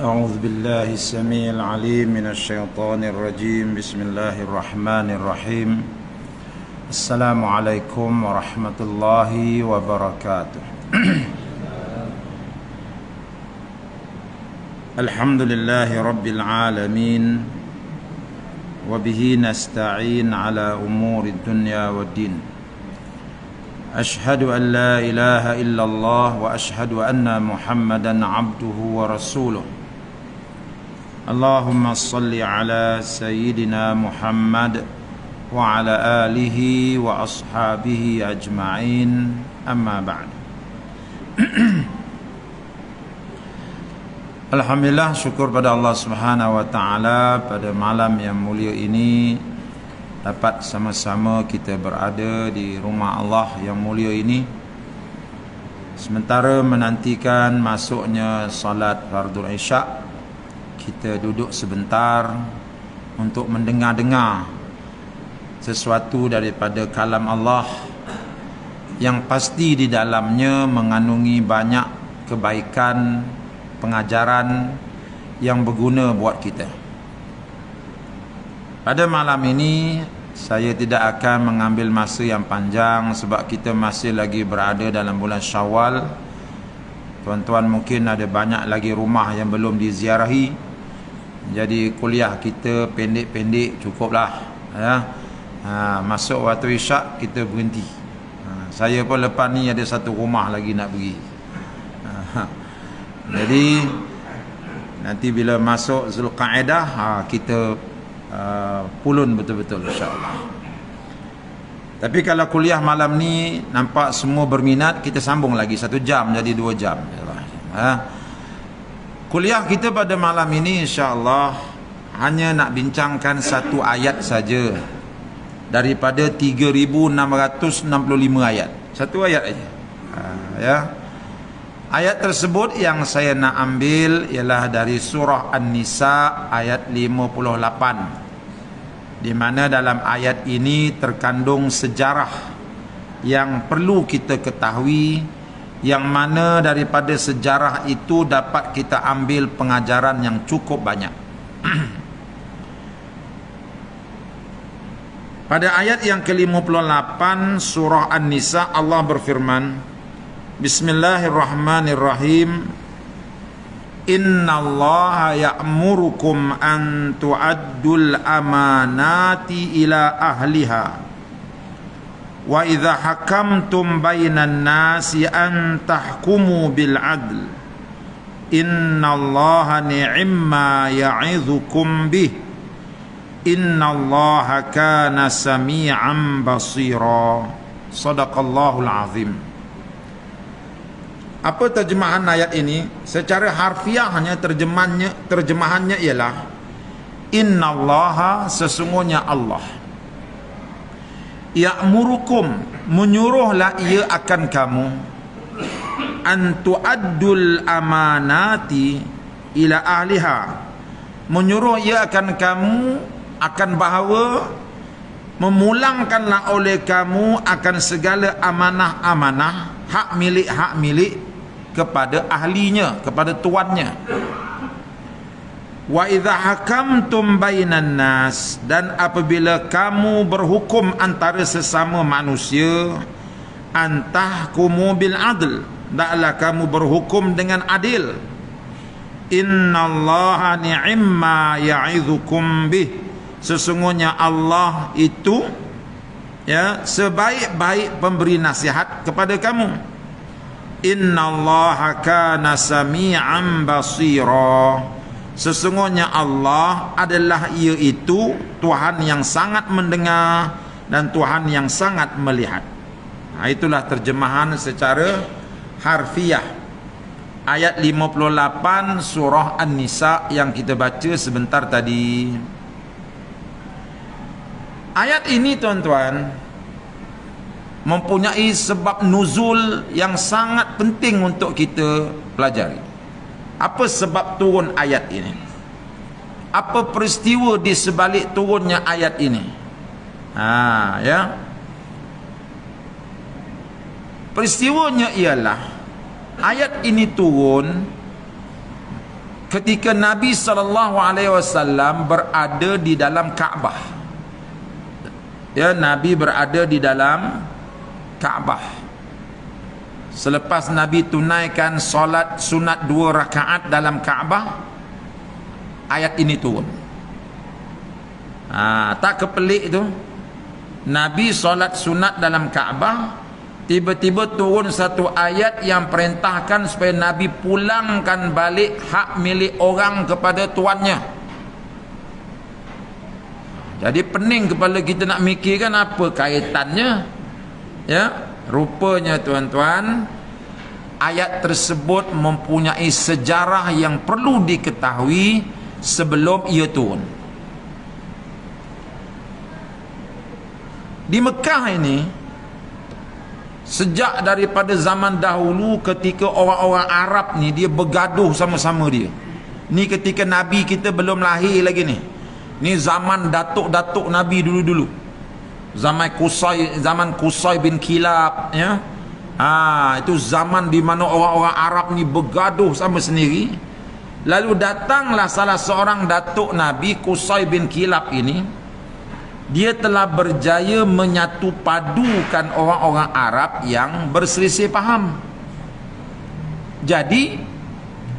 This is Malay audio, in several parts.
أعوذ بالله السميع العليم من الشيطان الرجيم بسم الله الرحمن الرحيم السلام عليكم ورحمة الله وبركاته الحمد لله رب العالمين وبه نستعين على أمور الدنيا والدين أشهد أن لا إله إلا الله وأشهد أن محمدا عبده ورسوله اللهم صل على سيدنا محمد وعلى آله وأصحابه أجمعين أما بعد. Alhamdulillah, syukur pada Allah Subhanahu wa taala pada malam yang mulia ini dapat sama-sama kita berada di rumah Allah yang mulia ini sementara menantikan masuknya salat fardhu isya. Kita duduk sebentar untuk mendengar-dengar sesuatu daripada kalam Allah yang pasti di dalamnya mengandungi banyak kebaikan, pengajaran yang berguna buat kita. Pada malam ini saya tidak akan mengambil masa yang panjang sebab kita masih lagi berada dalam bulan Syawal. Tuan-tuan mungkin ada banyak lagi rumah yang belum diziarahi. Jadi kuliah kita pendek-pendek cukuplah ya. Masuk waktu isyak kita berhenti. Saya pun lepas ni ada satu rumah lagi nak pergi. Jadi nanti bila masuk Zulqa'dah kita pulun betul-betul insya-Allah. Tapi kalau kuliah malam ni nampak semua berminat, kita sambung lagi 1 jam jadi 2 jam. Kuliah kita pada malam ini insya-Allah hanya nak bincangkan satu ayat saja daripada 3665 ayat. Satu ayat aja. Ya. Ayat tersebut yang saya nak ambil ialah dari surah An-Nisa ayat 58. Di mana dalam ayat ini terkandung sejarah yang perlu kita ketahui, yang mana daripada sejarah itu dapat kita ambil pengajaran yang cukup banyak. Pada ayat yang ke-58 surah An-Nisa Allah berfirman, Bismillahirrahmanirrahim, Innallaha ya'murukum an tu'addul amanati ila ahliha wa idza hakamtum bainan nasi an tahkumu bil adl innallaha ni'ma ya'idzukum bih innallaha kana sami'an basira. Sadaqallahul azim. Apa terjemahan ayat ini? Secara harfiahnya terjemahannya ialah innallaha, sesungguhnya Allah, ya'murukum, menyuruhlah ia akan kamu, an tu'addul amanati ila ahliha, menyuruh ia akan kamu akan bahawa memulangkanlah oleh kamu akan segala amanah-amanah, hak milik kepada ahlinya, kepada tuannya. Wa idza hakamtum bainan nas, dan apabila kamu berhukum antara sesama manusia, antahkumu bil adl, hendaklah kamu berhukum dengan adil. innallaha ni'imma ya'idzukum bih, sesungguhnya Allah itu ya sebaik-baik pemberi nasihat kepada kamu. Innallaha kana sami'an basira, sesungguhnya Allah adalah iaitu Tuhan yang sangat mendengar dan Tuhan yang sangat melihat. Nah, itulah terjemahan secara harfiah ayat 58 surah An-Nisa yang kita baca sebentar tadi. Ayat ini tuan-tuan mempunyai sebab nuzul yang sangat penting untuk kita pelajari. Apa sebab turun ayat ini? Apa peristiwa di sebalik turunnya ayat ini? Ya. Peristiwanya ialah ayat ini turun ketika Nabi SAW berada di dalam Kaabah. Ya, Nabi berada di dalam Kaabah. Selepas Nabi tunaikan solat sunat 2 rakaat dalam Kaabah, ayat ini turun. Tak kepelik tu, Nabi solat sunat dalam Kaabah, tiba-tiba turun satu ayat yang perintahkan supaya Nabi pulangkan balik hak milik orang kepada tuannya. Jadi pening kepala kita nak mikirkan apa kaitannya. Ya, rupanya tuan-tuan, ayat tersebut mempunyai sejarah yang perlu diketahui sebelum ia turun. Di Mekah ini, sejak daripada zaman dahulu ketika orang-orang Arab ni dia bergaduh sama-sama dia. Ni ketika Nabi kita belum lahir lagi ni. Ni zaman datuk-datuk Nabi dulu-dulu. Zaman Qusay bin Kilab, ya. Itu zaman di mana orang-orang Arab ni bergaduh sama sendiri. Lalu datanglah salah seorang datuk Nabi, Qusay bin Kilab ini. Dia telah berjaya menyatu padukan orang-orang Arab yang berselisih faham. Jadi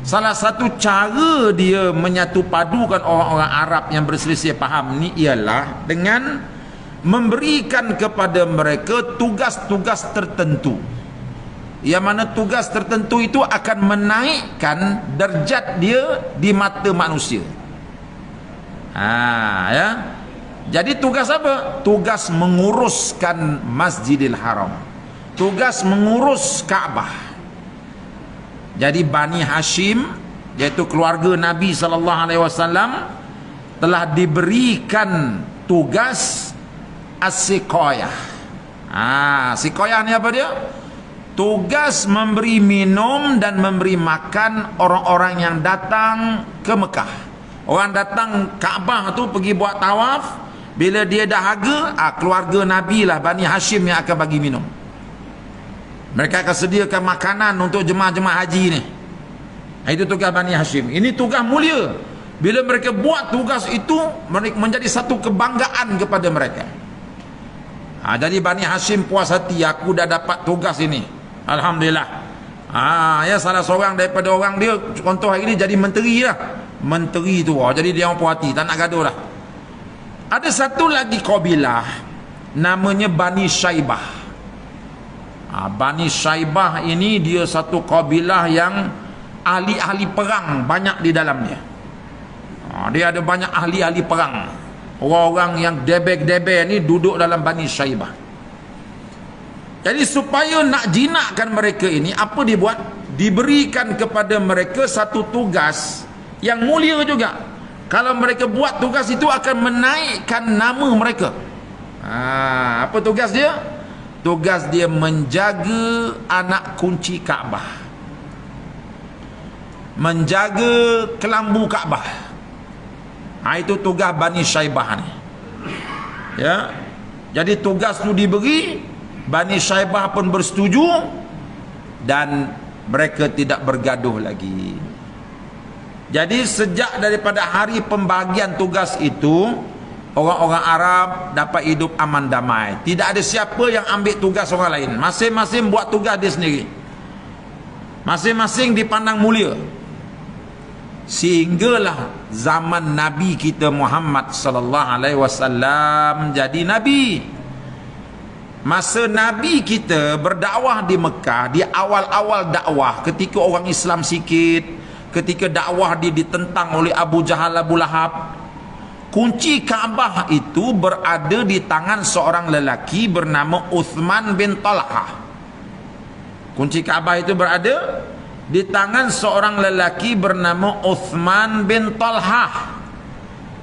salah satu cara dia menyatu padukan orang-orang Arab yang berselisih faham ni ialah dengan memberikan kepada mereka tugas-tugas tertentu, yang mana tugas tertentu itu akan menaikkan derajat dia di mata manusia. Ya. Jadi tugas apa? Tugas menguruskan Masjidil Haram, tugas mengurus Kaabah. Jadi Bani Hashim, iaitu keluarga Nabi SAW, telah diberikan tugas as-siqayah. Siqayah ni apa dia? Tugas memberi minum dan memberi makan orang-orang yang datang ke Mekah. Orang datang Kaabah tu pergi buat tawaf. Bila dia dahaga, keluarga Nabi lah, Bani Hashim, yang akan bagi minum. Mereka akan sediakan makanan untuk jemaah-jemaah haji ni. Itu tugas Bani Hashim. Ini tugas mulia. Bila mereka buat tugas itu, menjadi satu kebanggaan kepada mereka. Jadi Bani Hashim puas hati, aku dah dapat tugas ini, alhamdulillah. Ya, salah seorang daripada orang dia, contoh hari ni jadi menteri lah. Menteri tu, jadi dia orang puas hati, tak nak gaduh lah. Ada satu lagi kabilah namanya Bani Syaibah. Bani Syaibah ini dia satu kabilah yang ahli-ahli perang banyak di dalamnya. Dia ada banyak ahli-ahli perang. Orang-orang yang debek-debek ni duduk dalam Bani Syaibah. Jadi supaya nak jinakkan mereka ini, apa dia buat? Diberikan kepada mereka satu tugas yang mulia juga. Kalau mereka buat tugas itu akan menaikkan nama mereka. Apa tugas dia? Tugas dia menjaga anak kunci Kaabah, menjaga kelambu Kaabah. Itu tugas Bani Syaibah ni. Ya. Jadi tugas tu diberi, Bani Syaibah pun bersetuju, dan mereka tidak bergaduh lagi. Jadi sejak daripada hari pembagian tugas itu, orang-orang Arab dapat hidup aman damai. Tidak ada siapa yang ambil tugas orang lain. Masing-masing buat tugas dia sendiri. Masing-masing dipandang mulia. Sehinggalah zaman Nabi kita Muhammad sallallahu alaihi wasallam jadi nabi. Masa Nabi kita berdakwah di Mekah, di awal-awal dakwah, ketika orang Islam sikit, ketika dakwah dia ditentang oleh Abu Jahal, Abu Lahab, kunci Kaabah itu berada di tangan seorang lelaki bernama Uthman bin Talhah. Kunci Kaabah itu berada di tangan seorang lelaki bernama Uthman bin Talhah.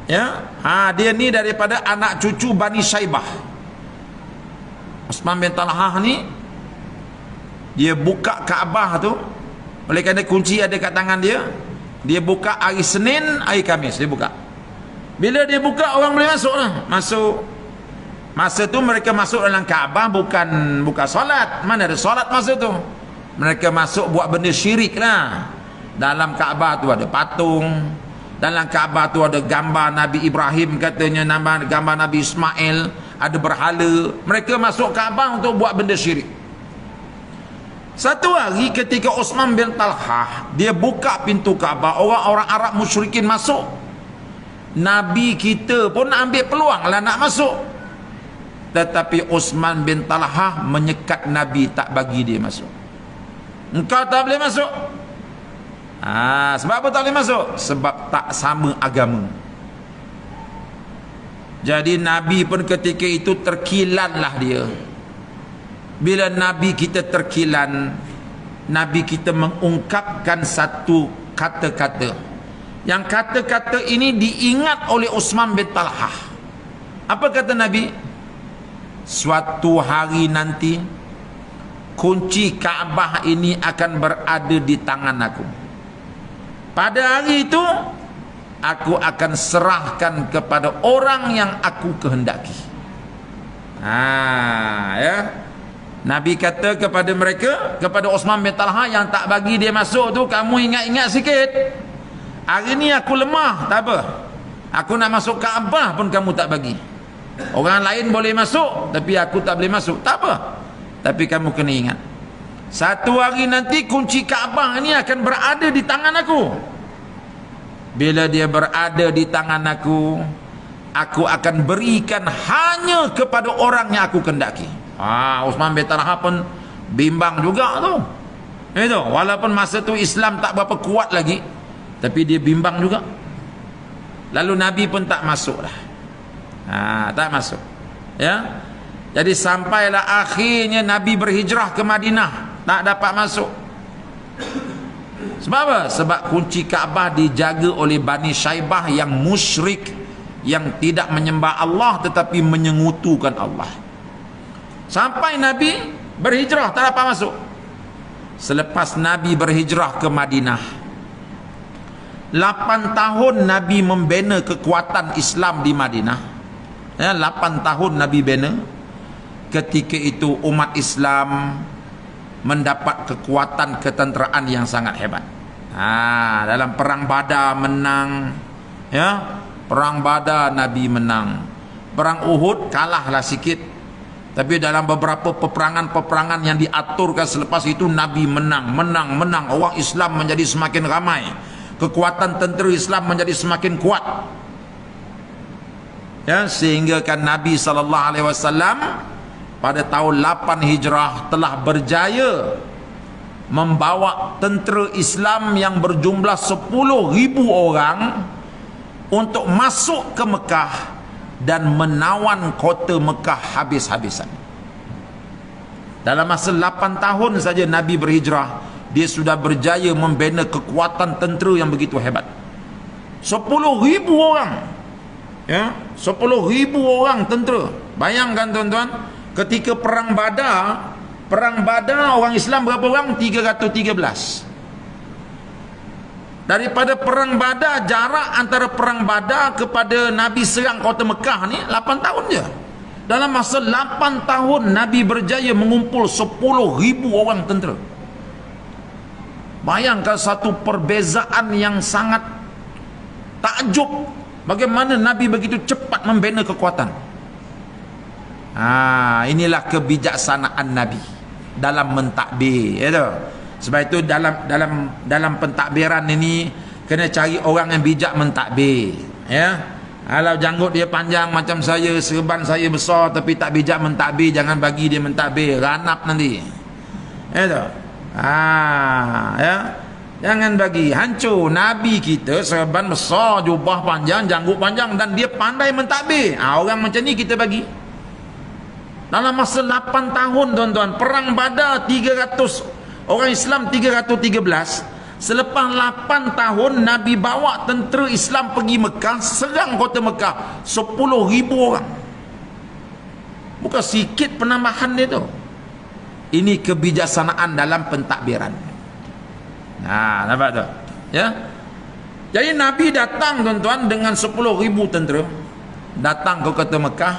Ya, dia ni daripada anak cucu Bani Syaibah. Uthman bin Talhah ni dia buka Kaabah tu, oleh kerana kunci ada kat tangan dia. Dia buka hari Senin, hari Khamis dia buka. Bila dia buka, orang boleh masuk lah. Masuk. Masa tu mereka masuk dalam Kaabah bukan solat. Mana ada solat masa tu? Mereka masuk buat benda syirik lah. Dalam Kaabah tu ada patung. Dalam Kaabah tu ada gambar Nabi Ibrahim, katanya gambar Nabi Ismail. Ada berhala. Mereka masuk Kaabah untuk buat benda syirik. Satu hari ketika Uthman bin Talhah dia buka pintu Kaabah, orang-orang Arab musyrikin masuk. Nabi kita pun ambil peluang lah nak masuk, tetapi Uthman bin Talhah menyekat Nabi, tak bagi dia masuk. Engkau tak boleh masuk. Sebab apa tak boleh masuk? Sebab tak sama agama. Jadi Nabi pun ketika itu terkilanlah dia. Bila Nabi kita terkilan, Nabi kita mengungkapkan satu kata-kata. Yang kata-kata ini diingat oleh Uthman bin Talhah. Apa kata Nabi? Suatu hari nanti kunci Kaabah ini akan berada di tangan aku. Pada hari itu aku akan serahkan kepada orang yang aku kehendaki. Ya. Nabi kata kepada mereka, kepada Uthman bin Talhah yang tak bagi dia masuk tu, kamu ingat-ingat sikit. Hari ni aku lemah, tak apa. Aku nak masuk Kaabah pun kamu tak bagi. Orang lain boleh masuk, tapi aku tak boleh masuk. Tak apa. Tapi kamu kena ingat, satu hari nanti kunci Kaabah ni akan berada di tangan aku. Bila dia berada di tangan aku akan berikan hanya kepada orang yang aku kehendaki. Uthman bin Talhah pun bimbang juga tu. Itu, walaupun masa tu Islam tak berapa kuat lagi, tapi dia bimbang juga. Lalu Nabi pun tak masuk lah. Tak masuk. Ya. Jadi sampailah akhirnya Nabi berhijrah ke Madinah, tak dapat masuk. Sebab apa? Sebab kunci Kaabah dijaga oleh Bani Syaibah yang musyrik, yang tidak menyembah Allah tetapi menyengutukan Allah. Sampai Nabi berhijrah tak dapat masuk. Selepas Nabi berhijrah ke Madinah, 8 tahun Nabi membina kekuatan Islam di Madinah. 8 tahun Nabi bina. Ketika itu umat Islam mendapat kekuatan ketenteraan yang sangat hebat. Dalam perang Badar menang, ya. Perang Badar Nabi menang. Perang Uhud kalahlah sikit. Tapi dalam beberapa peperangan-peperangan yang diaturkan selepas itu Nabi menang. Orang Islam menjadi semakin ramai. Kekuatan tentera Islam menjadi semakin kuat. Ya, sehingga kan Nabi SAW pada tahun 8 Hijrah telah berjaya membawa tentera Islam yang berjumlah 10,000 orang untuk masuk ke Mekah dan menawan kota Mekah habis-habisan. Dalam masa 8 tahun saja Nabi berhijrah, dia sudah berjaya membina kekuatan tentera yang begitu hebat. 10,000 orang. Ya, 10,000 orang tentera. Bayangkan tuan-tuan, ketika perang Badar orang Islam berapa orang? 313. Daripada perang Badar, jarak antara perang Badar kepada Nabi serang kota Mekah ni 8 tahun je. Dalam masa 8 tahun Nabi berjaya mengumpul 10,000 orang tentera. Bayangkan satu perbezaan yang sangat takjub, bagaimana Nabi begitu cepat membina kekuatan. Inilah kebijaksanaan Nabi dalam mentadbir, itu. Sebab itu dalam pentadbiran ini, kena cari orang yang bijak mentadbir, ya. Kalau janggut dia panjang macam saya, serban saya besar tapi tak bijak mentadbir, jangan bagi dia mentadbir, ranap nanti. Ya tu. Ya. Jangan bagi, hancur. Nabi kita serban besar, jubah panjang, janggut panjang, dan dia pandai mentadbir. Orang macam ni kita bagi. Dalam masa 8 tahun tuan-tuan, perang Badar 300, orang Islam 313. Selepas 8 tahun Nabi bawa tentera Islam pergi Mekah, serang kota Mekah 10,000 orang. Bukan sikit penambahan dia tu. Ini kebijaksanaan dalam pentadbiran. Nah, nampak tu? Ya. Jadi Nabi datang tuan-tuan dengan 10,000 tentera, datang ke kota Mekah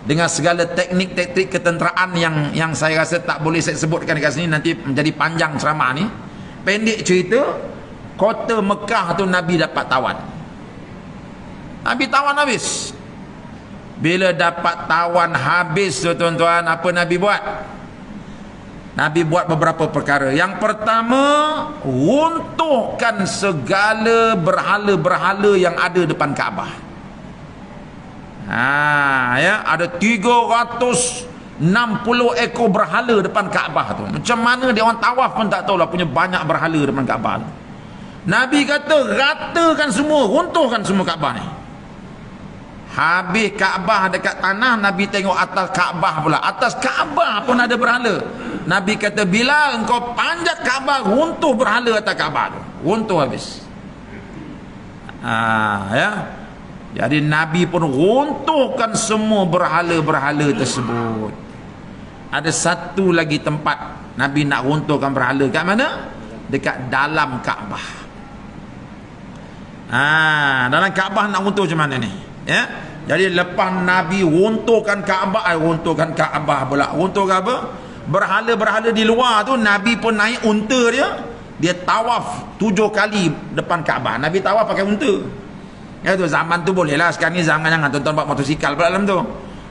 dengan segala teknik-teknik ketenteraan yang saya rasa tak boleh saya sebutkan dekat sini, nanti menjadi panjang ceramah ni. Pendek cerita, kota Mekah tu Nabi dapat tawan. Nabi tawan habis. Bila dapat tawan habis tu tuan-tuan, apa Nabi buat? Nabi buat beberapa perkara. Yang pertama, runtuhkan segala berhala-berhala yang ada depan Kaabah. Ya, ada 360 ekor berhala depan Kaabah tu. Macam mana dia orang tawaf pun tak tahulah, punya banyak berhala depan Kaabah tu. Nabi kata ratakan semua, runtuhkan semua Kaabah ni. Habis Kaabah dekat tanah, Nabi tengok atas Kaabah pula. Atas Kaabah pun ada berhala. Nabi kata bila engkau panjat Kaabah, runtuh berhala atas Kaabah tu. Runtuh habis. Ya. Jadi Nabi pun runtuhkan semua berhala-berhala tersebut. Ada satu lagi tempat Nabi nak runtuhkan berhala. Kat mana? Dekat dalam Kaabah. Dalam Kaabah nak runtuh macam mana ni? Ya. Jadi lepas Nabi runtuhkan Kaabah, runtuhkan Kaabah pula. Runtuhkan apa? Berhala-berhala di luar tu, Nabi pun naik unta dia. Dia tawaf 7 kali depan Kaabah. Nabi tawaf pakai unta. Ya tu, zaman tu boleh lah. Sekarang ni zaman jangan tuan-tuan buat motosikal pula dalam tu.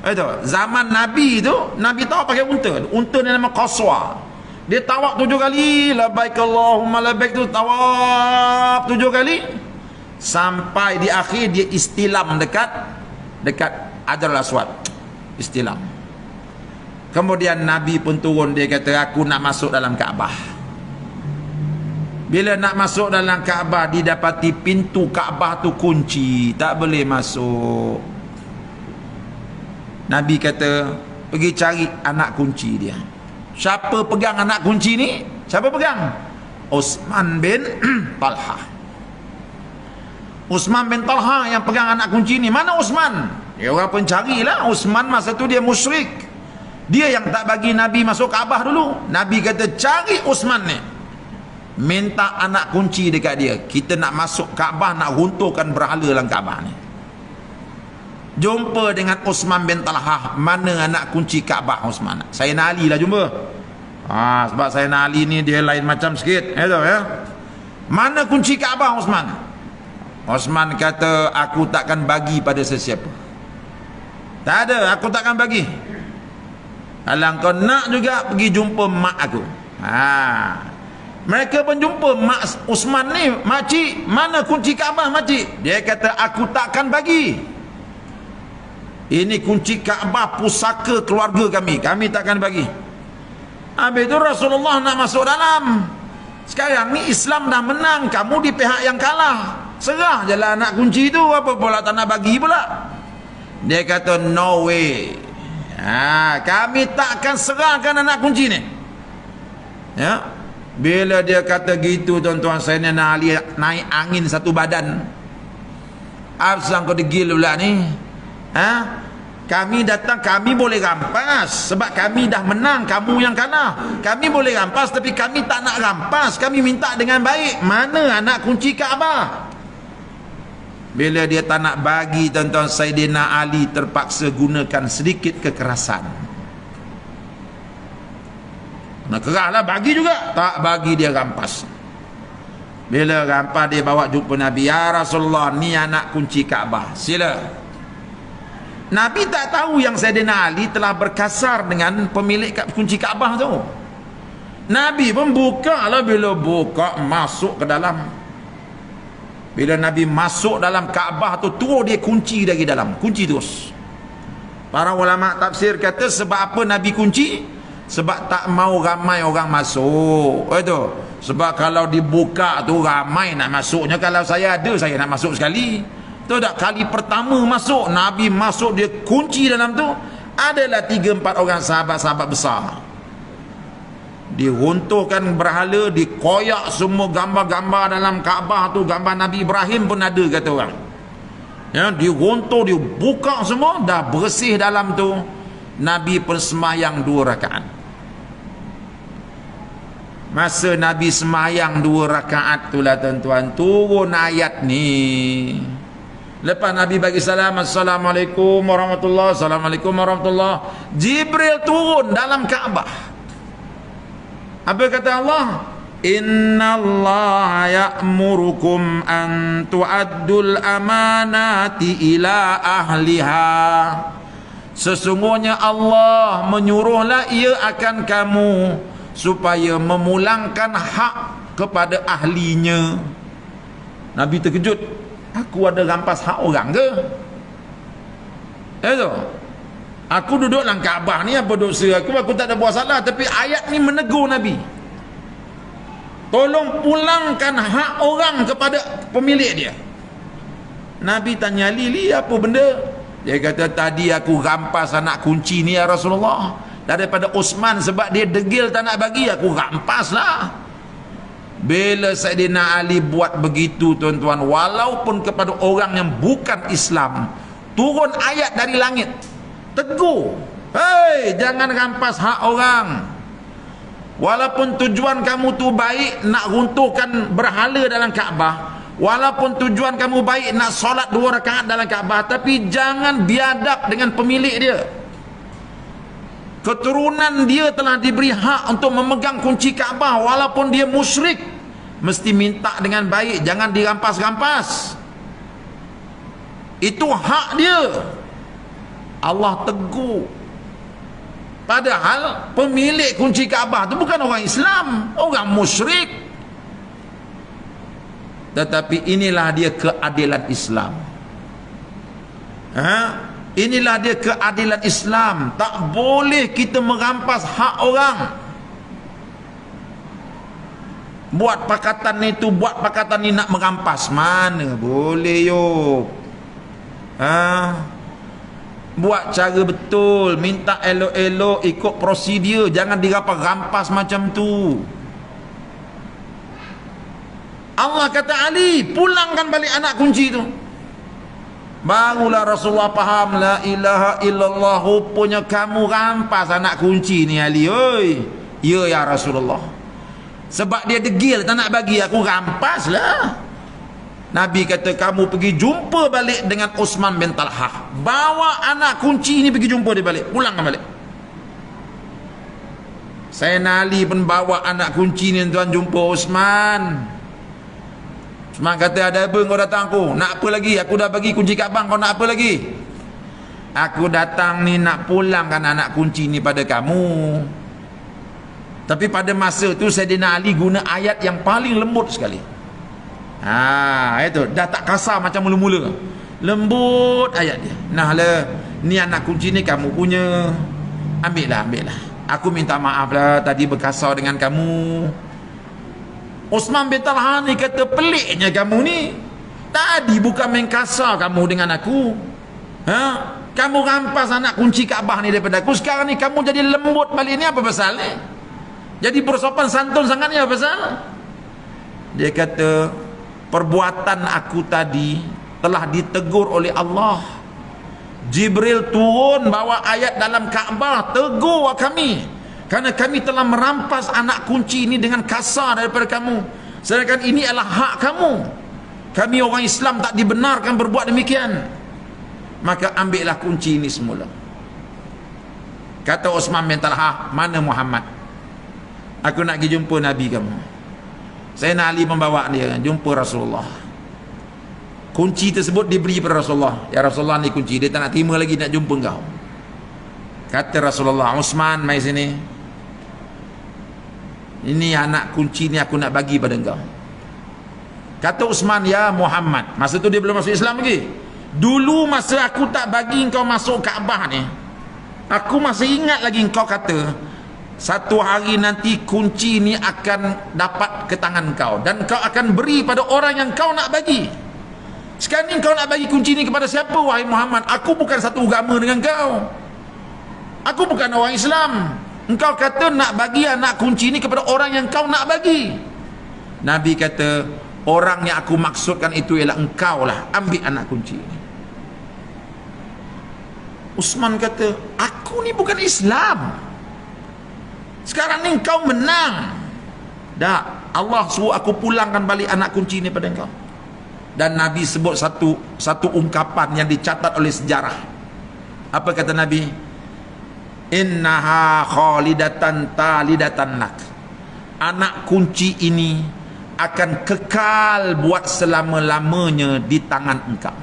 Itu zaman Nabi tu, Nabi tawaf pakai unta. Unta ni nama Qaswa. Dia tawaf 7 kali, labbaik Allahumma labbaik tu, tawaf 7 kali. Sampai di akhir dia istilam dekat Hajarul Aswad. Istilam. Kemudian Nabi pun turun, dia kata aku nak masuk dalam Kaabah. Bila nak masuk dalam Kaabah, didapati pintu Kaabah tu kunci, tak boleh masuk. Nabi kata pergi cari anak kunci dia. Siapa pegang anak kunci ni? Siapa pegang? Uthman bin Talha. Uthman bin Talha yang pegang anak kunci ni. Mana Uthman? Dia orang pun carilah. Uthman masa tu dia musyrik. Dia yang tak bagi Nabi masuk Kaabah dulu. Nabi kata cari Uthman ni, minta anak kunci dekat dia. Kita nak masuk Kaabah, nak runtuhkan berhala dalam Kaabah ni. Jumpa dengan Uthman bin Talha. Mana anak kunci Kaabah Uthman? Sayyidina Ali lah jumpa. Sebab Sayyidina Ali ni dia lain macam sikit. Ya. Mana kunci Kaabah Uthman? Uthman kata aku takkan bagi pada sesiapa. Tak ada, aku takkan bagi. Kalau kau nak juga, pergi jumpa mak aku. Mereka pun jumpa mak Uthman ni. Makcik, mana kunci Kaabah makcik? Dia kata aku takkan bagi. Ini kunci Kaabah, pusaka keluarga kami, kami takkan bagi. Habis itu Rasulullah nak masuk dalam. Sekarang ni Islam dah menang, kamu di pihak yang kalah. Serah je lah anak kunci tu, apa pula tak nak bagi pula. Dia kata no way. Kami takkan serahkan anak kunci ni. Ya. Bila dia kata gitu tuan-tuan, Sayyidina Ali naik angin satu badan. Absang kau degil pula ni. Kami datang, kami boleh rampas sebab kami dah menang, kamu yang kalah. Kami boleh rampas tapi kami tak nak rampas, kami minta dengan baik. Mana anak kunci Kaabah? Bila dia tak nak bagi tuan-tuan, Sayyidina Ali terpaksa gunakan sedikit kekerasan. Nak kerahlah, bagi juga. Tak bagi, dia rampas. Bila rampas, dia bawa jumpa Nabi. Ya Rasulullah, ni anak kunci Kaabah, sila. Nabi tak tahu yang Sayyidina Ali telah berkasar dengan pemilik kunci Kaabah tu. Nabi pun buka lah. Bila buka, masuk ke dalam. Bila Nabi masuk dalam Kaabah tu, terus dia kunci dari dalam, kunci terus. Para ulama tafsir kata sebab apa Nabi kunci? Sebab tak mau ramai orang masuk. Itu. Sebab kalau dibuka tu ramai nak masuknya. Kalau saya ada, saya nak masuk sekali. Tahu tak, kali pertama masuk, Nabi masuk, dia kunci dalam tu, adalah 3-4 orang sahabat-sahabat besar. Diruntuhkan berhala, dikoyak semua gambar-gambar dalam Kaabah tu, gambar Nabi Ibrahim pun ada kata orang. Ya, diruntuh, dibuka semua, dah bersih dalam tu. Nabi pun sembahyang 2 rakaat. Masa Nabi sembahyang 2 rakaat tu lah tuan-tuan, turun ayat ni. Lepas Nabi bagi salam, Assalamualaikum warahmatullahi, Assalamualaikum warahmatullahi, Jibril turun dalam Kaabah. Apa kata Allah? Innallaha ya'murukum an tu'addul amanati ila ahliha. Sesungguhnya Allah menyuruhlah ia akan kamu supaya memulangkan hak kepada ahlinya. Nabi terkejut. Aku ada rampas hak orang ke? Itu. Aku duduk dalam Kaabah ni, apa dosa aku? Aku tak ada buat salah. Tapi ayat ni menegur Nabi. Tolong pulangkan hak orang kepada pemilik dia. Nabi tanya, Lili apa benda? Dia kata, tadi aku rampas anak kunci ni ya Rasulullah, daripada Osman, sebab dia degil tak nak bagi, aku rampas lah. Bila Saidina Ali buat begitu tuan-tuan, walaupun kepada orang yang bukan Islam, turun ayat dari langit tegur, hei, jangan rampas hak orang. Walaupun tujuan kamu tu baik nak runtuhkan berhala dalam Kaabah, walaupun tujuan kamu baik nak solat 2 rakaat dalam Kaabah, tapi jangan biadab dengan pemilik dia. Keturunan dia telah diberi hak untuk memegang kunci Kaabah, walaupun dia musyrik, mesti minta dengan baik, jangan dirampas-rampas. Itu hak dia. Allah tegur. Padahal pemilik kunci Kaabah itu bukan orang Islam, orang musyrik. Tetapi inilah dia keadilan Islam. Inilah dia keadilan Islam. Tak boleh kita merampas hak orang. Buat pakatan itu, buat pakatan ini nak merampas, mana boleh yo. Buat cara betul, minta elok-elok, ikut prosedur, jangan dirampas macam tu. Allah kata Ali, pulangkan balik anak kunci tu. Barulah Rasulullah faham, la ilaha illallah, rupanya kamu rampas anak kunci ni Ali. Oi, ya Rasulullah. Sebab dia degil tak nak bagi, aku rampas lah. Nabi kata, kamu pergi jumpa balik dengan Utsman bin Talhah, bawa anak kunci ni pergi jumpa dia balik, pulangkan balik. Sayyidina Ali pun bawa anak kunci ni tuan jumpa Utsman. Utsman kata, ada apa kau datang aku? Nak apa lagi? Aku dah bagi kunci Kaabah, kau nak apa lagi? Aku datang ni nak pulangkan anak kunci ni pada kamu. Tapi pada masa tu Sayyidina Ali guna ayat yang paling lembut sekali. Itu dah tak kasar macam mula-mula, lembut ayat dia. Nah lah, ni anak kunci ni kamu punya, ambillah. Aku minta maaf lah tadi berkasar dengan kamu. Utsman bin Talhah ni kata, peliknya kamu ni, tadi bukan main kasar kamu dengan aku. Kamu rampas anak kunci Kaabah ni daripada aku, sekarang ni kamu jadi lembut balik, ni apa pasal ni? Jadi bersopan santun sangat ni, apa pasal? Dia kata, perbuatan aku tadi telah ditegur oleh Allah. Jibril turun bawa ayat dalam Kaabah, tegur kami kerana kami telah merampas anak kunci ini dengan kasar daripada kamu, sedangkan ini adalah hak kamu. Kami orang Islam tak dibenarkan berbuat demikian. Maka ambillah kunci ini semula. Kata Utsman bin Talhah, mana Muhammad? Aku nak pergi jumpa Nabi kamu. Sayyidina Ali membawa dia jumpa Rasulullah. Kunci tersebut diberi kepada Rasulullah. Ya Rasulullah, ni kunci, dia tak nak terima lagi nak jumpa kau. Kata Rasulullah, Utsman, mai sini. Ini anak kunci ni aku nak bagi pada kau. Kata Uthman, ya Muhammad, masa tu dia belum masuk Islam lagi. Dulu masa aku tak bagi engkau masuk Kaabah ni, aku masih ingat lagi engkau kata satu hari nanti kunci ni akan dapat ke tangan kau dan kau akan beri pada orang yang kau nak bagi. Sekarang ni kau nak bagi kunci ni kepada siapa wahai Muhammad? Aku bukan satu agama dengan kau, aku bukan orang Islam. Engkau kata nak bagi anak kunci ni kepada orang yang kau nak bagi. Nabi kata, orang yang aku maksudkan itu ialah engkau lah, ambil anak kunci ni. Uthman kata, aku ni bukan Islam, sekarang ni engkau menang. Dah, Allah suruh aku pulangkan balik anak kunci ni pada engkau. Dan Nabi sebut satu ungkapan yang dicatat oleh sejarah. Apa kata Nabi? Innaha khalidatan talidatan lak. Anak kunci ini akan kekal buat selama-lamanya di tangan engkau.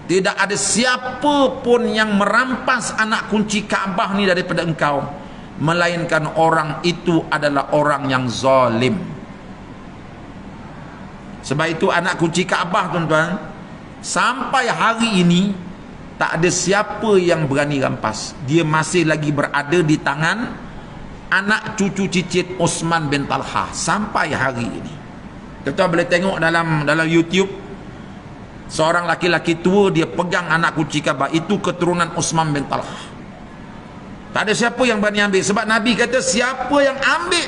Tidak ada siapa pun yang merampas anak kunci Kaabah ni daripada engkau, melainkan orang itu adalah orang yang zalim. Sebab itu anak kunci Kaabah, tuan-tuan, sampai hari ini tak ada siapa yang berani rampas. Dia masih lagi berada di tangan anak cucu cicit Uthman bin Talha sampai hari ini. Kita boleh tengok dalam YouTube, seorang laki-laki tua dia pegang anak kunci Kaabah, itu keturunan Uthman bin Talha. Tak ada siapa yang berani ambil, sebab Nabi kata siapa yang ambil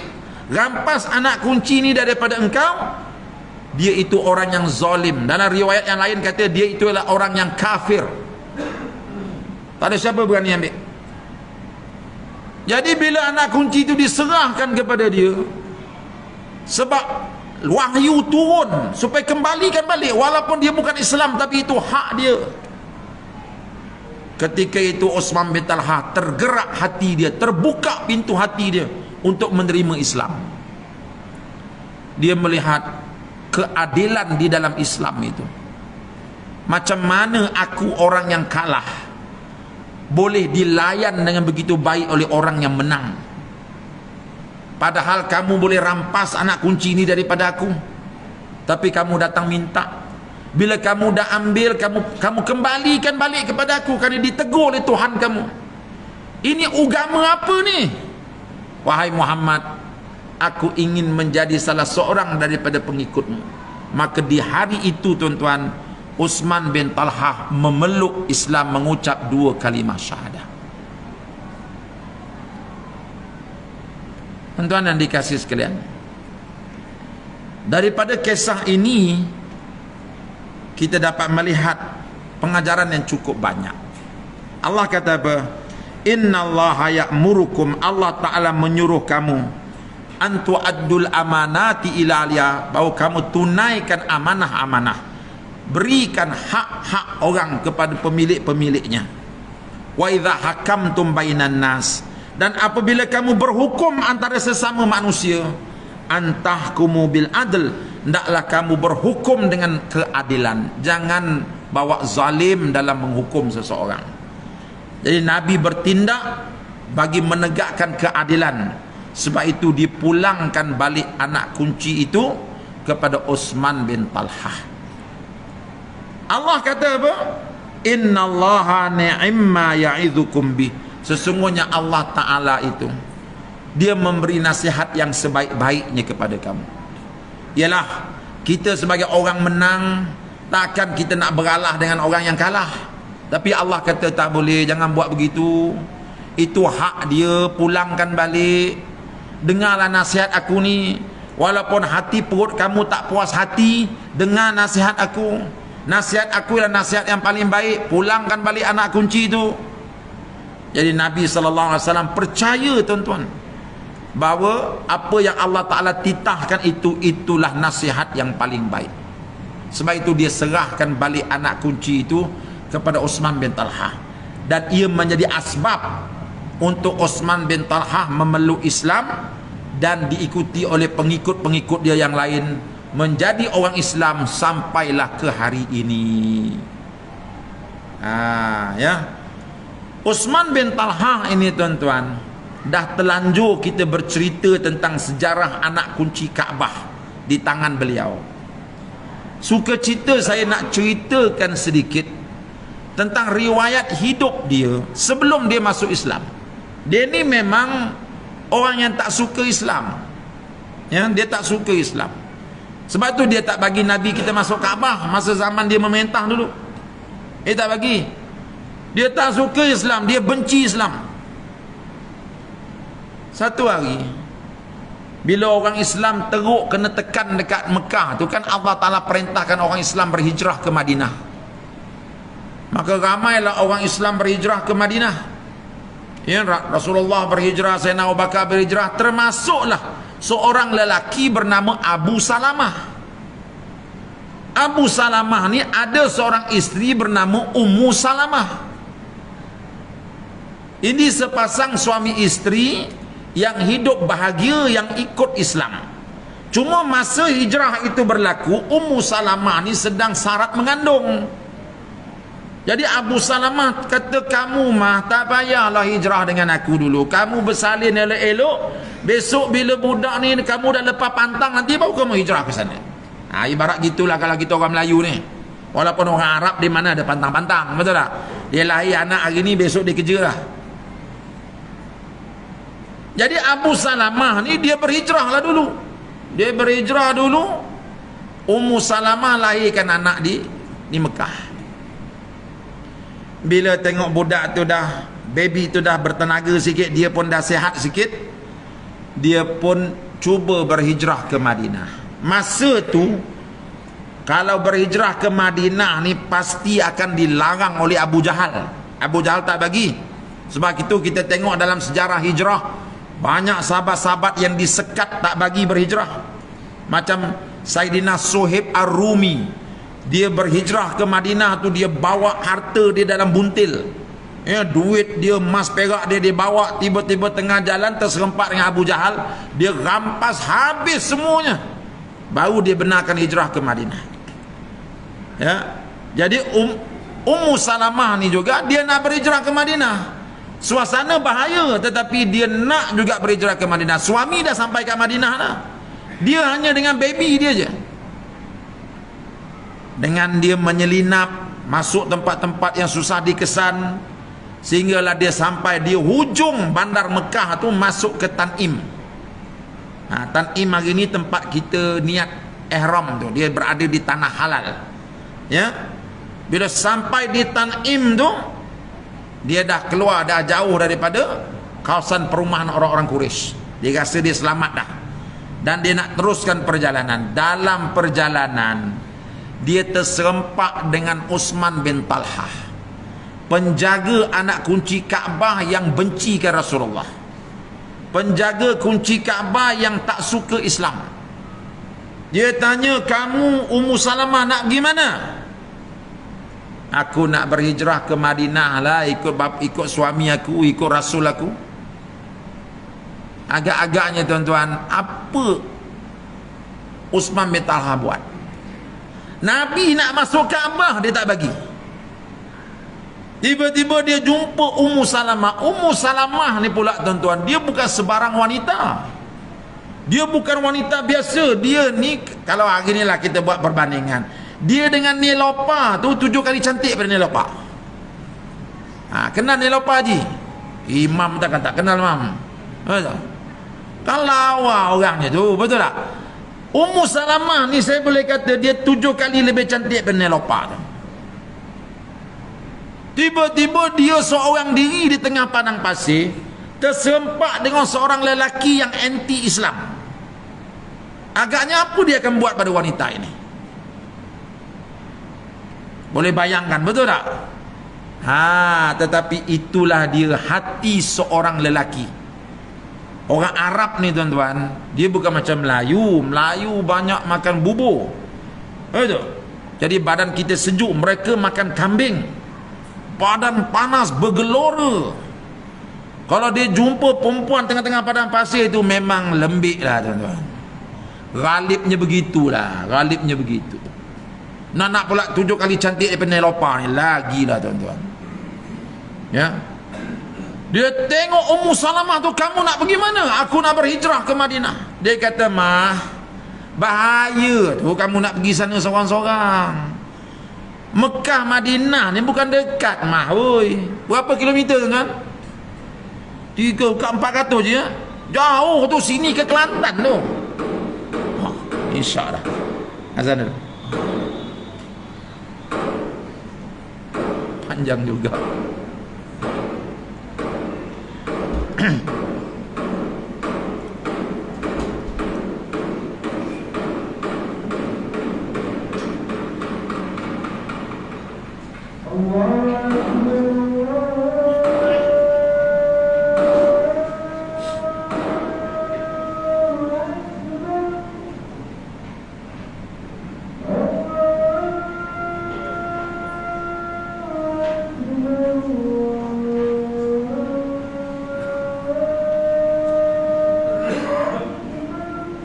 rampas anak kunci ni daripada engkau, dia itu orang yang zalim. Dalam riwayat yang lain kata dia itu adalah orang yang kafir. Tak ada siapa berani ambil. Jadi bila anak kunci itu diserahkan kepada dia, sebab wahyu turun supaya kembalikan balik, walaupun dia bukan Islam, tapi itu hak dia. Ketika itu Uthman bin Talha tergerak hati dia, terbuka pintu hati dia untuk menerima Islam. Dia melihat keadilan di dalam Islam itu. Macam mana aku orang yang kalah boleh dilayan dengan begitu baik oleh orang yang menang, padahal kamu boleh rampas anak kunci ini daripada aku, tapi kamu datang minta. Bila kamu dah ambil, kamu kembalikan balik kepada aku kerana ditegur oleh Tuhan kamu. Ini agama apa ni? Wahai Muhammad, aku ingin menjadi salah seorang daripada pengikutmu. Maka di hari itu, tuan-tuan, Uthman bin Talha memeluk Islam, mengucap 2 kalimah syahadah. Tuan-tuan yang dikasihi sekalian, daripada kisah ini kita dapat melihat pengajaran yang cukup banyak. Allah kata apa? Innallaha ya'murukum, Allah Ta'ala menyuruh kamu, antu addul amanati ila aliya, bahawa kamu tunaikan amanah-amanah, berikan hak-hak orang kepada pemilik-pemiliknya. Wa idza hakamtum bainan nas, dan apabila kamu berhukum antara sesama manusia, antahkumu bil adl, hendaklah kamu berhukum dengan keadilan, jangan bawa zalim dalam menghukum seseorang. Jadi Nabi bertindak bagi menegakkan keadilan. Sebab itu dipulangkan balik anak kunci itu kepada Uthman bin Talha. Allah kata apa? Innallaha ni'imma ya'idzukum bih. Sesungguhnya Allah Ta'ala itu, dia memberi nasihat yang sebaik-baiknya kepada kamu. Ialah kita sebagai orang menang, takkan kita nak beralah dengan orang yang kalah. Tapi Allah kata tak boleh, jangan buat begitu. Itu hak dia, pulangkan balik. Dengarlah nasihat aku ni. Walaupun hati perut kamu tak puas hati, dengar nasihat aku. Nasihat aku adalah nasihat yang paling baik. Pulangkan balik anak kunci itu. Jadi Nabi SAW percaya, tuan-tuan, bahawa apa yang Allah Ta'ala titahkan itu, itulah nasihat yang paling baik. Sebab itu dia serahkan balik anak kunci itu kepada Uthman bin Talha. Dan ia menjadi asbab untuk Uthman bin Talha memeluk Islam dan diikuti oleh pengikut-pengikut dia yang lain, menjadi orang Islam sampailah ke hari ini. Ya, Uthman bin Talha ini, tuan-tuan, dah terlanjur kita bercerita tentang sejarah anak kunci Kaabah di tangan beliau. suka cerita saya nak ceritakan sedikit tentang riwayat hidup dia sebelum dia masuk Islam. Dia ni memang orang yang tak suka Islam. Ya, dia tak suka Islam. Sebab tu dia tak bagi Nabi kita masuk Kaabah masa zaman dia memerintah dulu. Dia tak bagi. Dia tak suka Islam, dia benci Islam. Satu hari bila orang Islam teruk kena tekan dekat Mekah tu kan, Allah Ta'ala perintahkan orang Islam berhijrah ke Madinah. Maka ramailah orang Islam berhijrah ke Madinah. Ya, Rasulullah berhijrah, Sayyidina Abu Bakar berhijrah, termasuklah seorang lelaki bernama Abu Salamah. Abu Salamah ni ada seorang isteri bernama Ummu Salamah. Ini sepasang suami isteri yang hidup bahagia, yang ikut Islam. Cuma masa hijrah itu berlaku, Ummu Salamah ni sedang syarat mengandung. Jadi Abu Salamah kata, kamu mah tak payahlah hijrah dengan aku dulu, kamu bersalin elok-elok, besok bila budak ni kamu dah lepas pantang, nanti baru kamu hijrah ke sana. Ibarat gitulah kalau kita orang Melayu ni. Walaupun orang Arab di mana ada pantang-pantang, betul tak? Dia lahir anak hari ni, besok dia kerja lah. Jadi Abu Salamah ni dia berhijrah lah dulu. Dia berhijrah dulu. Ummu Salamah lahirkan anak di Mekah. Bila tengok budak tu dah, baby tu dah bertenaga sikit, dia pun dah sihat sikit, dia pun cuba berhijrah ke Madinah. Masa tu kalau berhijrah ke Madinah ni pasti akan dilarang oleh Abu Jahal. Abu Jahal tak bagi. Sebab itu kita tengok dalam sejarah hijrah, banyak sahabat-sahabat yang disekat tak bagi berhijrah. Macam Sayyidina Suhaib Ar-Rumi, dia berhijrah ke Madinah tu, dia bawa harta dia dalam buntil. Ya, duit dia, emas perak dia bawa, tiba-tiba tengah jalan terserempak dengan Abu Jahal, dia rampas habis semuanya. Baru dia benarkan hijrah ke Madinah. Ya. Jadi Ummu Salamah ni juga dia nak berhijrah ke Madinah. Suasana bahaya, tetapi dia nak juga berhijrah ke Madinah. Suami dah sampai ke Madinah dah. Dia hanya dengan baby dia je. Dengan dia menyelinap masuk tempat-tempat yang susah dikesan, sehinggalah dia sampai di hujung bandar Mekah tu, masuk ke Tanim. Tanim hari ni tempat kita niat ihram tu, dia berada di tanah halal. Ya. Bila sampai di Tanim tu, dia dah keluar, dah jauh daripada kawasan perumahan orang-orang Quraisy. Dia rasa dia selamat dah, dan dia nak teruskan perjalanan. Dalam perjalanan dia terserempak dengan Utsman bin Talhah, penjaga anak kunci Kaabah yang bencikan Rasulullah, penjaga kunci Kaabah yang tak suka Islam. Dia tanya, kamu Ummu Salamah nak pergi mana? Aku nak berhijrah ke Madinah lah, ikut suami aku, ikut Rasul aku. Agak-agaknya tuan-tuan, apa Utsman bin Talhah buat? Nabi nak masuk Kaabah, dia tak bagi. Tiba-tiba dia jumpa Ummu Salamah. Ummu Salamah ni pula tuan-tuan, dia bukan sebarang wanita. Dia bukan wanita biasa. Dia ni, kalau hari ni lah kita buat perbandingan, dia dengan Nelopa tu 7 kali cantik pada Nelopa. Kenal Nelopa Haji? Imam takkan tak kenal, Mam. Betul? Kan lawa orangnya tu, betul tak? Ummu Salamah ni saya boleh kata dia 7 kali lebih cantik pada Nelopa tu. Tiba-tiba dia seorang diri di tengah padang pasir, terserempak dengan seorang lelaki yang anti Islam. Agaknya apa dia akan buat pada wanita ini? Boleh bayangkan, betul tak? Tetapi itulah dia hati seorang lelaki. Orang Arab ni tuan-tuan, dia bukan macam Melayu. Melayu banyak makan bubur, betul? Jadi badan kita sejuk, mereka makan kambing, badan panas bergelora. Kalau dia jumpa perempuan tengah-tengah padang pasir itu, memang lembik lah tuan-tuan. Ghalibnya begitulah, ghalibnya begitu. Nak pula 7 kali cantik daripada Nelopa ni, lagilah tuan-tuan. Ya. Dia tengok Ummu Salamah tu, kamu nak pergi mana? Aku nak berhijrah ke Madinah. Dia kata, Bahaya tu kamu nak pergi sana seorang-seorang. Mekah Madinah ni bukan dekat mah, oi. Berapa kilometer kan? 3 ke 400 je ya. Jauh tu, sini ke Kelantan tu. InsyaAllah. Azan dulu. Panjang juga.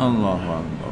Allahu Akbar.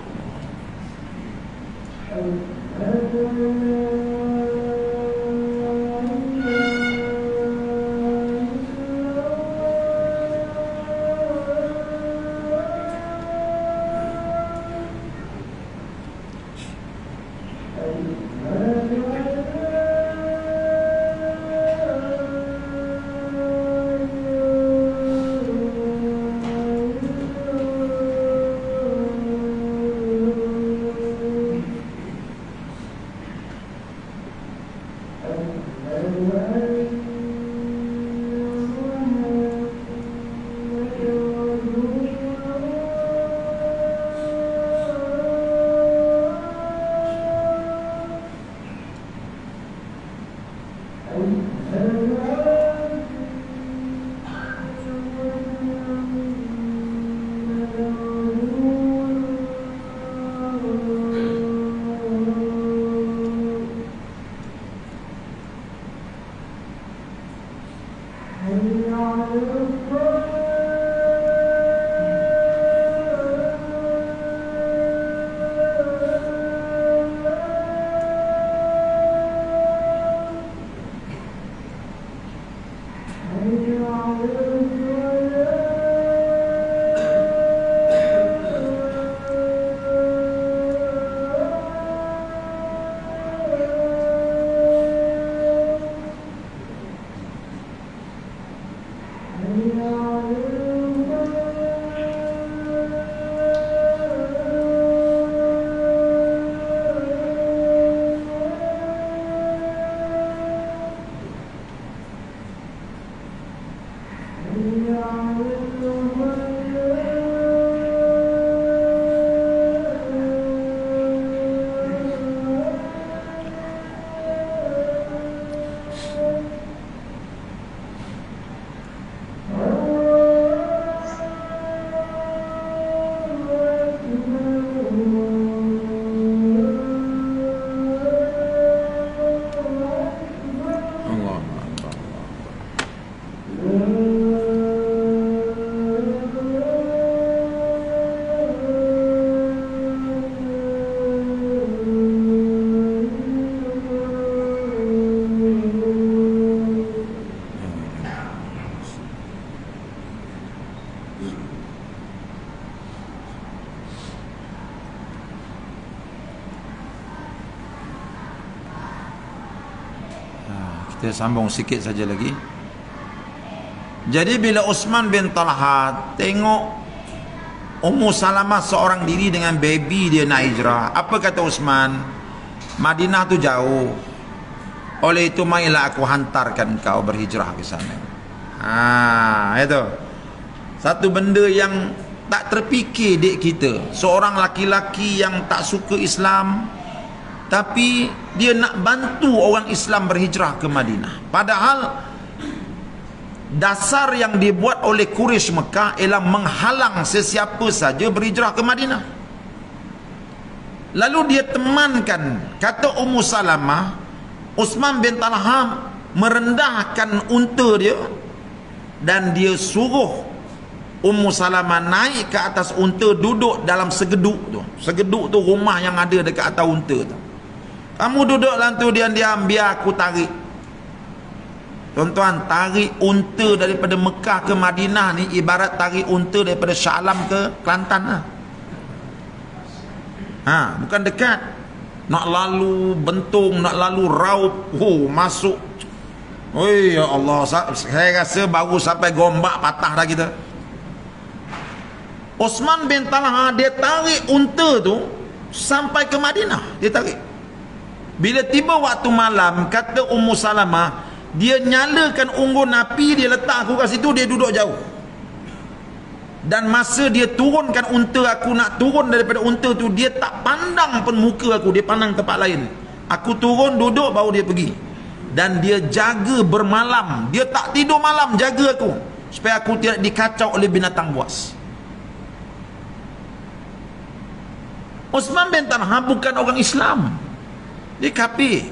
Kita sambung sikit saja lagi. Jadi bila Uthman bin Talha tengok Ummu Salamah seorang diri dengan baby dia nak hijrah, apa kata Uthman? Madinah tu jauh, oleh itu marilah aku hantarkan kau berhijrah ke sana. Itu satu benda yang tak terfikir dek kita. Seorang laki-laki yang tak suka Islam, tapi dia nak bantu orang Islam berhijrah ke Madinah. Padahal dasar yang dibuat oleh Quraisy Mekah ialah menghalang sesiapa saja berhijrah ke Madinah. Lalu dia temankan, kata Ummu Salamah, Uthman bin Talha merendahkan unta dia dan dia suruh Ummu Salamah naik ke atas unta, duduk dalam segeduk tu. Segeduk tu rumah yang ada dekat atas unta tu. Kamu duduk dalam tu diam-diam, biar aku tarik. Tuan-tuan, tarik unta daripada Mekah ke Madinah ni ibarat tarik unta daripada Shah Alam ke Kelantan lah. Bukan dekat. Nak lalu bentung, nak lalu raup, masuk. Oi ya Allah, saya rasa baru sampai Gombak patah dah kita. Osman bin Talha dia tarik unta tu sampai ke Madinah, dia tarik. Bila tiba waktu malam, kata Ummu Salamah, dia nyalakan unggun api, dia letak aku kat situ, dia duduk jauh. Dan masa dia turunkan unta, aku nak turun daripada unta tu, dia tak pandang pun muka aku, dia pandang tempat lain. Aku turun duduk baru dia pergi. Dan dia jaga bermalam, dia tak tidur malam, jaga aku supaya aku tidak dikacau oleh binatang buas. Osman bin Talha bukan orang Islam, dia kafir.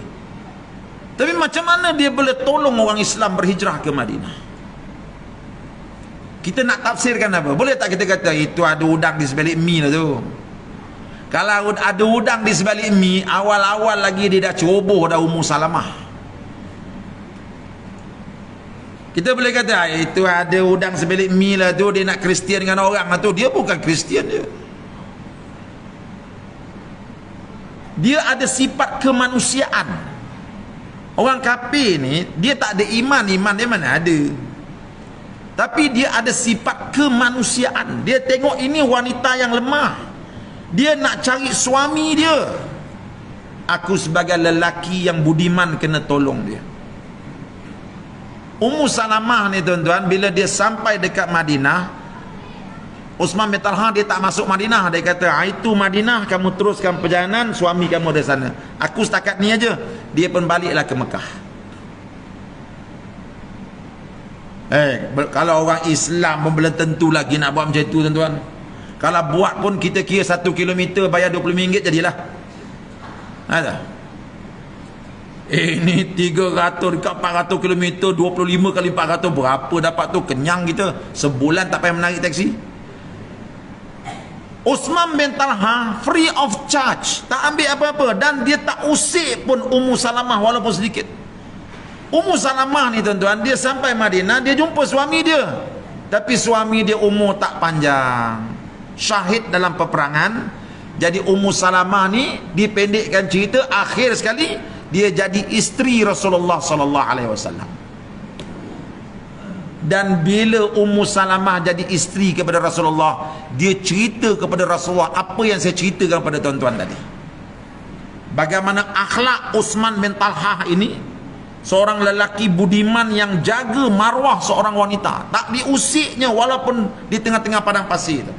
Tapi macam mana dia boleh tolong orang Islam berhijrah ke Madinah? Kita nak tafsirkan apa? Boleh tak kita kata itu ada udang di sebalik mi lah tu? Kalau ada udang di sebalik mi, awal-awal lagi dia dah ceroboh dah Ummu Salamah. Kita boleh kata itu ada udang sebalik mi lah tu, dia nak Kristian dengan orang lah tu. Dia bukan Kristian dia. Dia ada sifat kemanusiaan. Orang kafir ni, dia tak ada iman dia mana ada. Tapi dia ada sifat kemanusiaan. Dia tengok ini wanita yang lemah, dia nak cari suami dia. Aku sebagai lelaki yang budiman kena tolong dia. Ummu Salamah ni tuan-tuan, bila dia sampai dekat Madinah, Osman bin Talha dia tak masuk Madinah. Dia kata, itu Madinah, kamu teruskan perjalanan, suami kamu dari sana. Aku setakat ni aja. Dia pun baliklah ke Mekah. Kalau orang Islam pun belum tentu lagi nak buat macam tu tuan-tuan. Kalau buat pun kita kira 1 kilometer bayar RM20 jadilah. Ada. Ini 300 dekat 400 kilometer, 25 kali 400, berapa dapat tu? Kenyang kita. Sebulan tak payah menarik taksi. Osman bin Talha free of charge, tak ambil apa-apa, dan dia tak usik pun Ummu Salamah walaupun sedikit. Ummu Salamah ni tuan-tuan, dia sampai Madinah, dia jumpa suami dia. Tapi suami dia umur tak panjang, syahid dalam peperangan. Jadi Ummu Salamah ni, dipendekkan cerita, akhir sekali dia jadi isteri Rasulullah sallallahu alaihi wasallam. Dan bila Ummu Salamah jadi isteri kepada Rasulullah, dia cerita kepada Rasulullah apa yang saya ceritakan kepada tuan-tuan tadi. Bagaimana akhlak Osman bin Talha ini, seorang lelaki budiman yang jaga maruah seorang wanita, tak diusiknya walaupun di tengah-tengah padang pasir itu.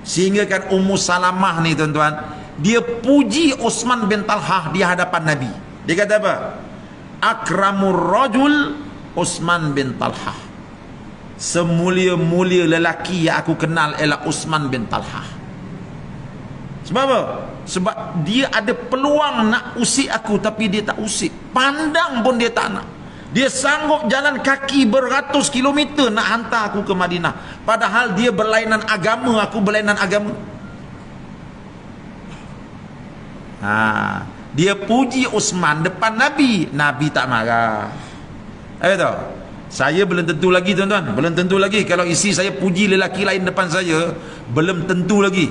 Sehingga kan Ummu Salamah ni tuan-tuan, dia puji Osman bin Talha di hadapan Nabi. Dia kata apa? Akramur rajul Osman bin Talha. Semulia-mulia lelaki yang aku kenal ialah Osman bin Talha. Sebab apa? Sebab dia ada peluang nak usik aku, tapi dia tak usik. Pandang pun dia tak nak. Dia sanggup jalan kaki beratus kilometer nak hantar aku ke Madinah. Padahal dia berlainan agama, aku berlainan agama. Dia puji Osman depan Nabi. Nabi tak marah. Tahu? Saya belum tentu lagi tuan-tuan, belum tentu lagi. Kalau isi saya puji lelaki lain depan saya, belum tentu lagi.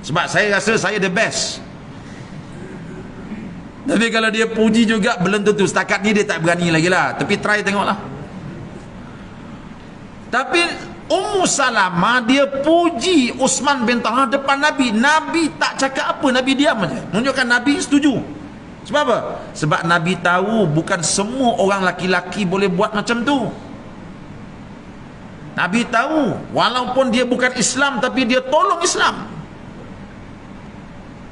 Sebab saya rasa saya the best. Tapi kalau dia puji juga, belum tentu. Setakat ni dia tak berani lagi lah. Tapi try tengoklah. Tapi Ummu Salamah dia puji Osman bin Talha depan Nabi. Nabi tak cakap apa, Nabi diam aja. Menunjukkan Nabi setuju. Sebab apa? Sebab Nabi tahu bukan semua orang laki-laki boleh buat macam tu. Nabi tahu walaupun dia bukan Islam, tapi dia tolong Islam.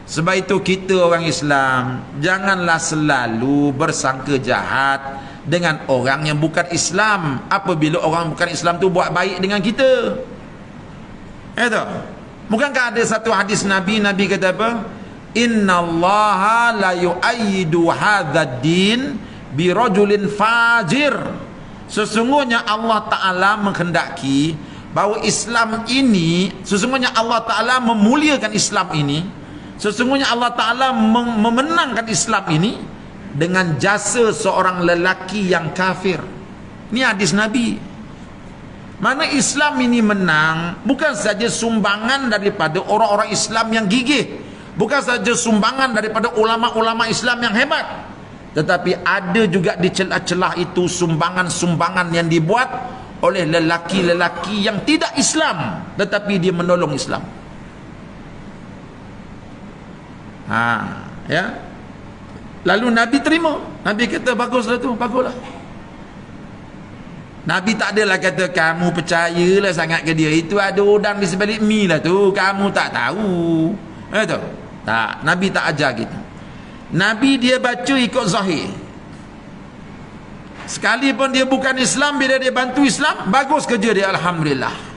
Sebab itu kita orang Islam, janganlah selalu bersangka jahat dengan orang yang bukan Islam apabila orang bukan Islam tu buat baik dengan kita. Itu. Bukankah ada satu hadis Nabi kata apa? Innallaha la yu'ayyidu hadzal din bi rajulin fajir. Sesungguhnya Allah Ta'ala menghendaki bahawa Islam ini, sesungguhnya Allah Ta'ala memuliakan Islam ini, sesungguhnya Allah Ta'ala memenangkan Islam ini dengan jasa seorang lelaki yang kafir. Ini hadis Nabi. Mana Islam ini menang bukan saja sumbangan daripada orang-orang Islam yang gigih, bukan saja sumbangan daripada ulama-ulama Islam yang hebat, tetapi ada juga di celah-celah itu sumbangan-sumbangan yang dibuat oleh lelaki-lelaki yang tidak Islam tetapi dia menolong Islam. Ya. Lalu Nabi terima. Nabi kata baguslah tu, baguslah. Nabi tak adalah kata kamu percayalah sangat ke dia, itu ada udang di sebalik mi lah tu, kamu tak tahu. Tu. Tak, Nabi tak ajar kita. Nabi dia baca ikut zahir. Sekalipun dia bukan Islam, bila dia bantu Islam, bagus kerja dia, alhamdulillah.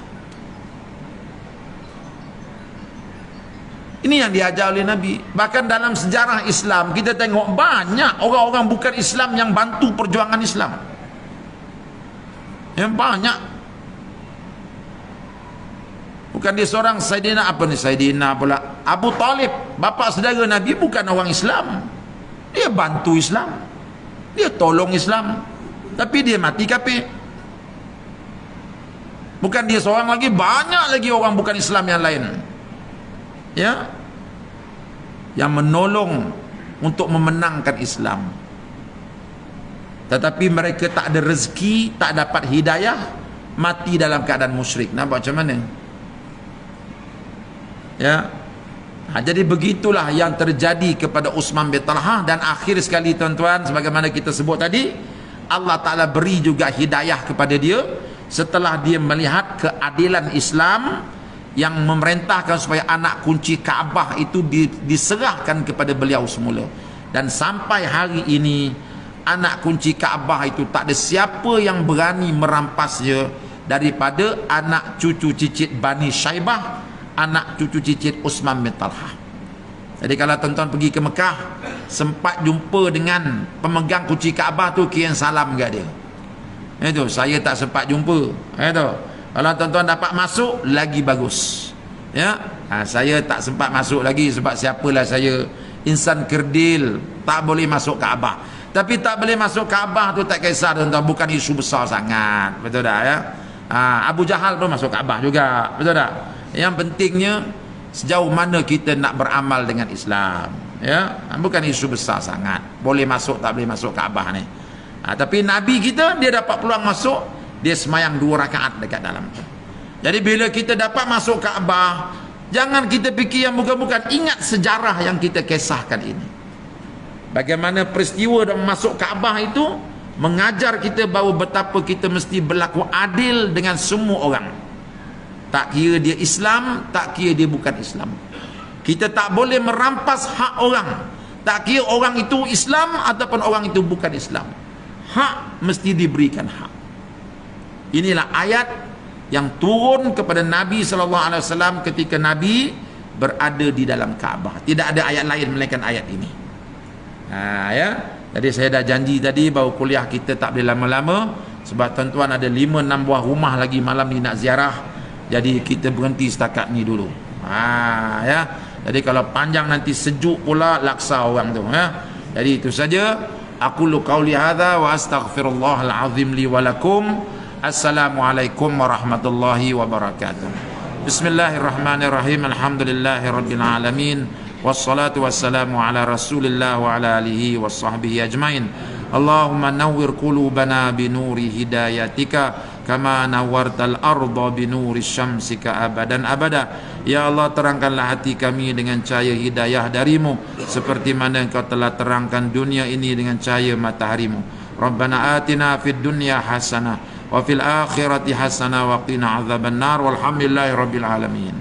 Ini yang diajar oleh Nabi. Bahkan dalam sejarah Islam kita tengok banyak orang-orang bukan Islam yang bantu perjuangan Islam. Yang banyak. Bukan dia seorang Saidina apa ni, Saidina pula Abu Talib, bapa saudara Nabi, bukan orang Islam. Dia bantu Islam, dia tolong Islam, tapi dia mati kafir. Bukan dia seorang lagi, banyak lagi orang bukan Islam yang lain, ya, yang menolong untuk memenangkan Islam, tetapi mereka tak ada rezeki, tak dapat hidayah, mati dalam keadaan musyrik. Nampak macam mana? Ya. Jadi begitulah yang terjadi kepada Utsman bin Talhah. Dan akhir sekali tuan-tuan, sebagaimana kita sebut tadi, Allah Ta'ala beri juga hidayah kepada dia setelah dia melihat keadilan Islam yang memerintahkan supaya anak kunci Kaabah itu diserahkan kepada beliau semula. Dan sampai hari ini anak kunci Kaabah itu tak ada siapa yang berani merampasnya daripada anak cucu cicit Bani Syaibah, anak cucu cicit Utsman bin Talhah. Jadi kalau tuan-tuan pergi ke Mekah, sempat jumpa dengan pemegang kunci Kaabah tu, kirim salam kat dia. Itu saya tak sempat jumpa. Itu kalau tuan-tuan dapat masuk lagi bagus. Ya, saya tak sempat masuk lagi sebab siapalah saya, insan kerdil, tak boleh masuk Kaabah. Tapi tak boleh masuk Kaabah tu tak kisah tuan-tuan, bukan isu besar sangat. Betul tak ya? Abu Jahal pun masuk Kaabah juga. Betul tak? Yang pentingnya sejauh mana kita nak beramal dengan Islam, ya, bukan isu besar sangat. Boleh masuk tak boleh masuk Kaabah ni. Tapi Nabi kita, dia dapat peluang masuk, dia semayang 2 rakaat dekat dalam tu. Jadi bila kita dapat masuk Kaabah, jangan kita fikir yang bukan-bukan. Ingat sejarah yang kita kisahkan ini. Bagaimana peristiwa dalam masuk Kaabah itu mengajar kita bahawa betapa kita mesti berlaku adil dengan semua orang. Tak kira dia Islam, tak kira dia bukan Islam. Kita tak boleh merampas hak orang. Tak kira orang itu Islam ataupun orang itu bukan Islam. Hak mesti diberikan hak. Inilah ayat yang turun kepada Nabi SAW ketika Nabi berada di dalam Kaabah. Tidak ada ayat lain melainkan ayat ini. Ya. Jadi saya dah janji tadi bahawa kuliah kita tak boleh lama-lama, sebab tuan-tuan ada 5-6 buah rumah lagi malam ni nak ziarah. Jadi kita berhenti setakat ni dulu. Ya. Jadi kalau panjang nanti sejuk pula laksa orang tu, ya. Jadi itu saja. Aku lu qauli hadza wa astaghfirullahal azim li wa lakum. Assalamualaikum warahmatullahi wabarakatuh. Bismillahirrahmanirrahim. Alhamdulillahirabbil alamin. Wassalatu wassalamu ala Rasulillah wa ala alihi washabbihi ajmain. Allahumma nawwir qulubana binuri hidayatika kama nawwartal arda binuri syamsika abadan abada. Ya Allah, terangkanlah hati kami dengan cahaya hidayah darimu, seperti mana engkau telah terangkan dunia ini dengan cahaya mataharimu. Rabbana atina fid dunya hasanah wa fil akhirati hasanah wa qina azabannar. Walhamdulillahi rabbil alamin.